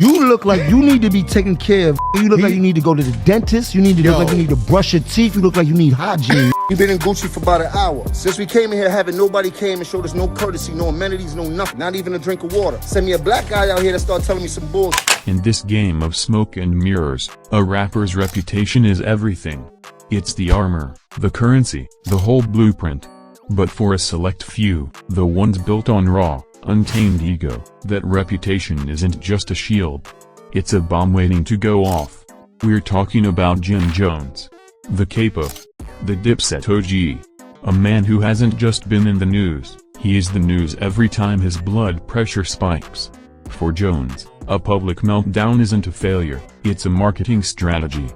You look like you need to be taken care of. You look like you need to go to the dentist. You need to look like you need to brush your teeth. You look like you need hygiene. We've been in Gucci for about an hour. Since we came in here, nobody came and showed us no courtesy, no amenities, no nothing. Not even a drink of water. Send me a black guy out here that start telling me some bullshit. In this game of smoke and mirrors, a rapper's reputation is everything. It's the armor, the currency, the whole blueprint. But for a select few, the ones built on raw, untamed ego, that reputation isn't just a shield. It's a bomb waiting to go off. We're talking about Jim Jones, the Capo, the Dipset OG. A man who hasn't just been in the news, he is the news every time his blood pressure spikes. For Jones, a public meltdown isn't a failure, it's a marketing strategy.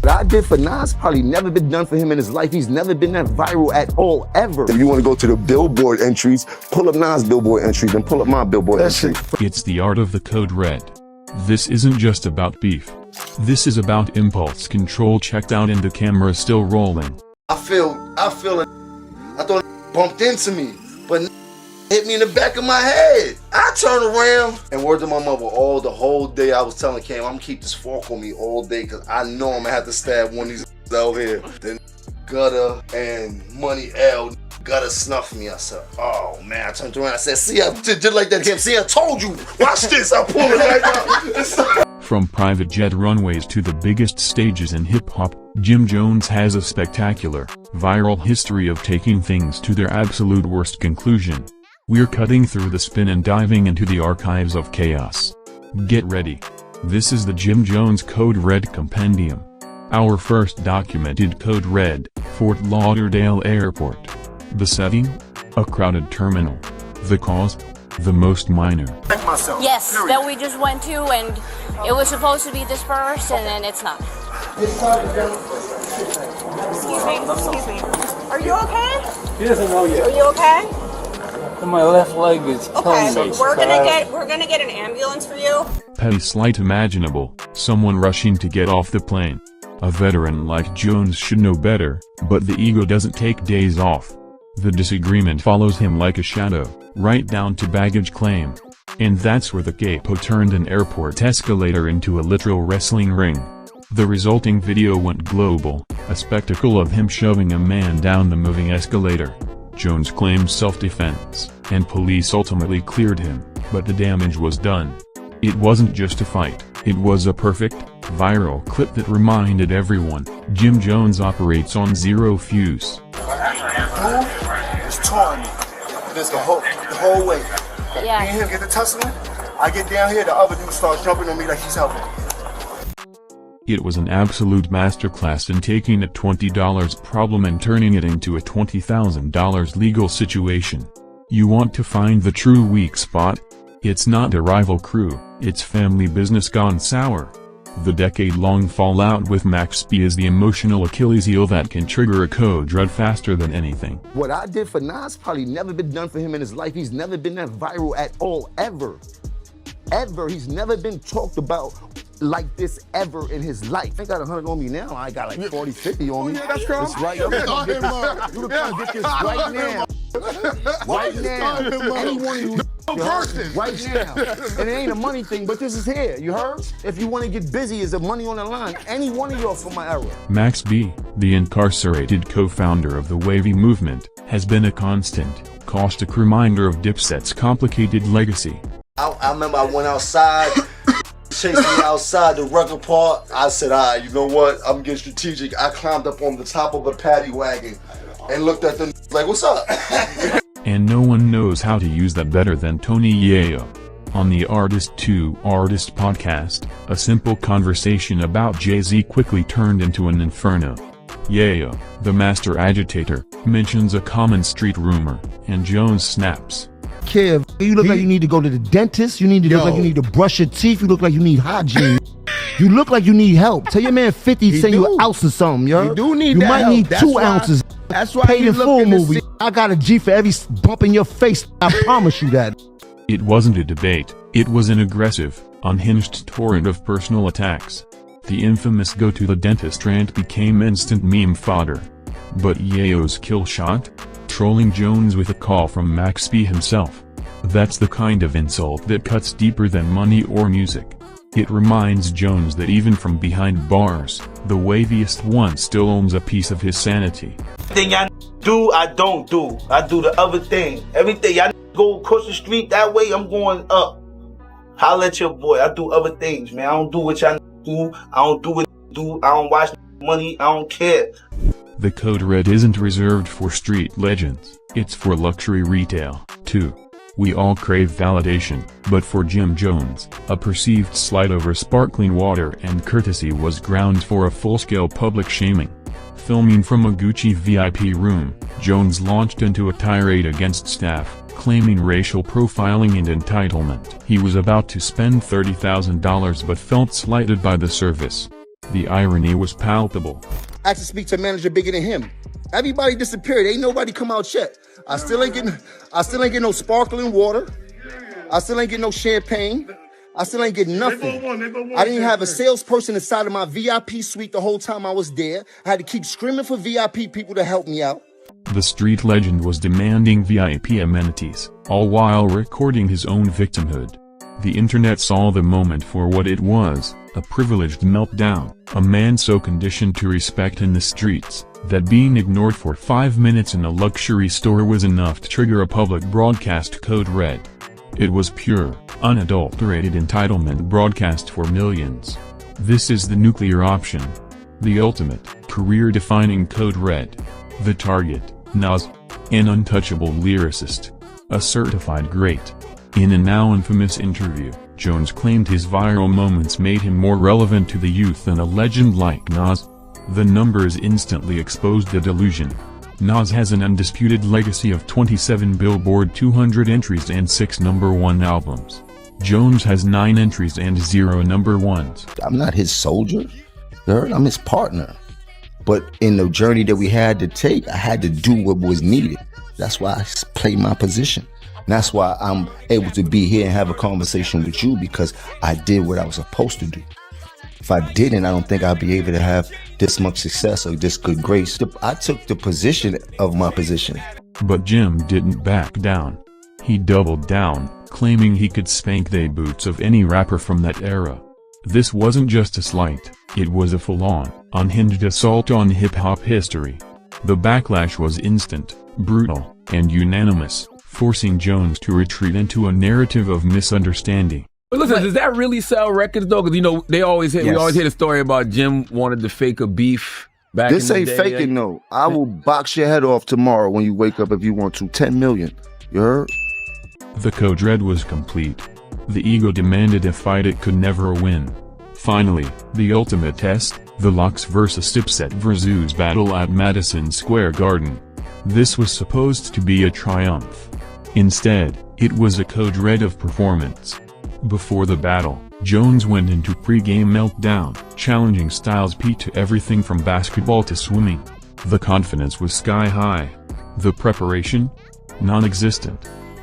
What I did for Nas probably never been done for him in his life. He's never been that viral at all, ever. If you want to go to the Billboard entries, pull up Nas Billboard entries and pull up my Billboard entry. It's the art of the code red. This isn't just about beef. This is about impulse control. Checked out and the camera still rolling. I feel it. I thought it bumped into me, but hit me in the back of my head. I turned around and word to my mother the whole day I was telling Cam, I'm gonna keep this fork on me all day because I know I'm gonna have to stab one of these out here. Then Gutter and Money L Gutter snuffed me. I said, oh man, I turned around. I said, see, I did like that Cam. See, I told you. Watch this. I pulled it right now. From private jet runways to the biggest stages in hip-hop, Jim Jones has a spectacular, viral history of taking things to their absolute worst conclusion. We're cutting through the spin and diving into the archives of chaos. Get ready. This is the Jim Jones Code Red Compendium. Our first documented Code Red, Fort Lauderdale Airport. The setting? A crowded terminal. The cause? The most minor. Yes, that we just went to, and it was supposed to be dispersed, and then it's not. Excuse me. Are you okay? He doesn't know yet. Are you okay? And my left leg is killing me. We're gonna get an ambulance for you. Petty slight imaginable, someone rushing to get off the plane. A veteran like Jones should know better, but the ego doesn't take days off. The disagreement follows him like a shadow, right down to baggage claim. And that's where the Capo turned an airport escalator into a literal wrestling ring. The resulting video went global, a spectacle of him shoving a man down the moving escalator. Jones claimed self-defense, and police ultimately cleared him, but the damage was done. It wasn't just a fight, it was a perfect, viral clip that reminded everyone, Jim Jones operates on zero fuse. It's taunting me. This the whole way. Yeah. Me and him get to tussling. I get down here, the other dude starts jumping on me like he's helping. It was an absolute masterclass in taking a $20 problem and turning it into a $20,000 legal situation. You want to find the true weak spot? It's not a rival crew, it's family business gone sour. The decade-long fallout with Max B is the emotional Achilles heel that can trigger a code red faster than anything. What I did for Nas probably never been done for him in his life. He's never been that viral at all, ever. Ever. He's never been talked about like this ever in his life. I got 100 on me now. I got like 40, 50 on me. Yeah, that's cool. That's right. You can come get this right now. Right now. Anyone who right now. And it ain't a money thing, but this is here. You heard? If you want to get busy, is the money on the line. Any one of y'all from my era. Max B, the incarcerated co-founder of the Wavy movement, has been a constant, caustic reminder of Dipset's complicated legacy. I remember I went outside, chased me outside the record park. I said, all right, you know what? I'm getting strategic. I climbed up on the top of a paddy wagon and looked at them like, what's up? And no one knows how to use that better than Tony Yayo. On the Artist to Artist podcast, a simple conversation about Jay-Z quickly turned into an inferno. Yayo, the master agitator, mentions a common street rumor, and Jones snaps. Kev, you look like you need to go to the dentist. You need to look like you need to brush your teeth. You look like you need hygiene. You look like you need help. Tell your man 50 send you an ounce or something, yo. You do need you that might help. need That's 2 why- ounces. That's why Paid you in look full in the movie. I got a G for every bump in your face. I promise you that. It wasn't a debate, it was an aggressive, unhinged torrent of personal attacks. The infamous go to the dentist rant became instant meme fodder. But Yayo's kill shot? Trolling Jones with a call from Max B himself. That's the kind of insult that cuts deeper than money or music. It reminds Jones that even from behind bars, the waviest one still owns a piece of his sanity. Everything y'all do, I don't do. I do the other thing. Everything y'all go across the street that way, I'm going up. Holla at your boy. I do other things, man. I don't do what y'all do. I don't do what do. I don't watch money. I don't care. The code red isn't reserved for street legends, it's for luxury retail, too. We all crave validation, but for Jim Jones, a perceived slight over sparkling water and courtesy was grounds for a full-scale public shaming. Filming from a Gucci VIP room, Jones launched into a tirade against staff, claiming racial profiling and entitlement. He was about to spend $30,000 but felt slighted by the service. The irony was palpable. I had to speak to a manager bigger than him. Everybody disappeared. Ain't nobody come out yet. I still ain't getting no sparkling water. I still ain't getting no champagne. I still ain't getting nothing. I didn't have a salesperson inside of my VIP suite the whole time I was there. I had to keep screaming for VIP people to help me out. The street legend was demanding VIP amenities, all while recording his own victimhood. The internet saw the moment for what it was, a privileged meltdown, a man so conditioned to respect in the streets, that being ignored for 5 minutes in a luxury store was enough to trigger a public broadcast code red. It was pure, unadulterated entitlement broadcast for millions. This is the nuclear option. The ultimate, career-defining code red. The target, Nas. An untouchable lyricist. A certified great. In a now infamous interview, Jones claimed his viral moments made him more relevant to the youth than a legend like Nas. The numbers instantly exposed the delusion. Nas has an undisputed legacy of 27 Billboard 200 entries and 6 #1 albums. Jones has 9 entries and 0 #1s. I'm not his soldier, I'm his partner. But in the journey that we had to take, I had to do what was needed. That's why I played my position. And that's why I'm able to be here and have a conversation with you, because I did what I was supposed to do. If I didn't, I don't think I'd be able to have this much success or this good grace. I took the position of my position. But Jim didn't back down. He doubled down, claiming he could spank the boots of any rapper from that era. This wasn't just a slight, it was a full-on, unhinged assault on hip-hop history. The backlash was instant, brutal, and unanimous, forcing Jones to retreat into a narrative of misunderstanding. But listen, does that really sell records though? Because you know we always hear the story about Jim wanted to fake a beef back in the day. This ain't faking no. I will box your head off tomorrow when you wake up if you want to. 10 million. You heard? The code red was complete. The ego demanded a fight it could never win. Finally, the ultimate test, the Lox vs Dipset Verzuz battle at Madison Square Garden. This was supposed to be a triumph. Instead, it was a code red of performance. Before the battle, Jones went into pre-game meltdown, challenging Styles P to everything from basketball to swimming. The confidence was sky high. The preparation? Non-existent.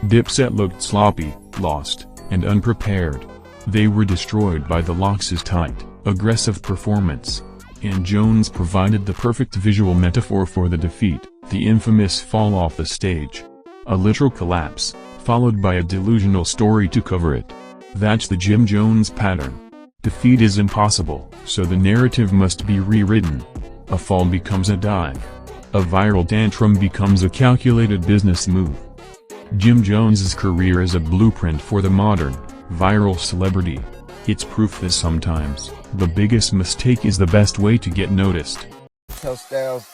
Dipset looked sloppy, lost, and unprepared. They were destroyed by the Lox's tight, aggressive performance. And Jones provided the perfect visual metaphor for the defeat, the infamous fall off the stage. A literal collapse, followed by a delusional story to cover it. That's the Jim Jones pattern. Defeat is impossible, so the narrative must be rewritten. A fall becomes a dive. A viral tantrum becomes a calculated business move. Jim Jones's career is a blueprint for the modern, viral celebrity. It's proof that sometimes, the biggest mistake is the best way to get noticed. Tell Styles,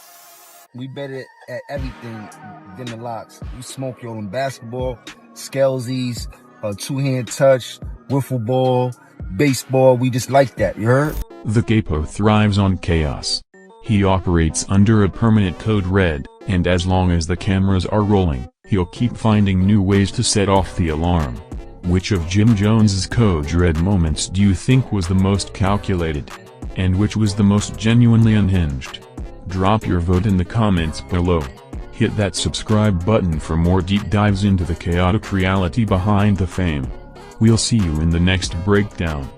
we better at everything than the Lox. We smoke you on basketball, scalesies, two-hand touch, wiffle ball, baseball. We just like that, you heard? The Capo thrives on chaos. He operates under a permanent code red, and as long as the cameras are rolling, he'll keep finding new ways to set off the alarm. Which of Jim Jones's code red moments do you think was the most calculated? And which was the most genuinely unhinged? Drop your vote in the comments below. Hit that subscribe button for more deep dives into the chaotic reality behind the fame. We'll see you in the next breakdown.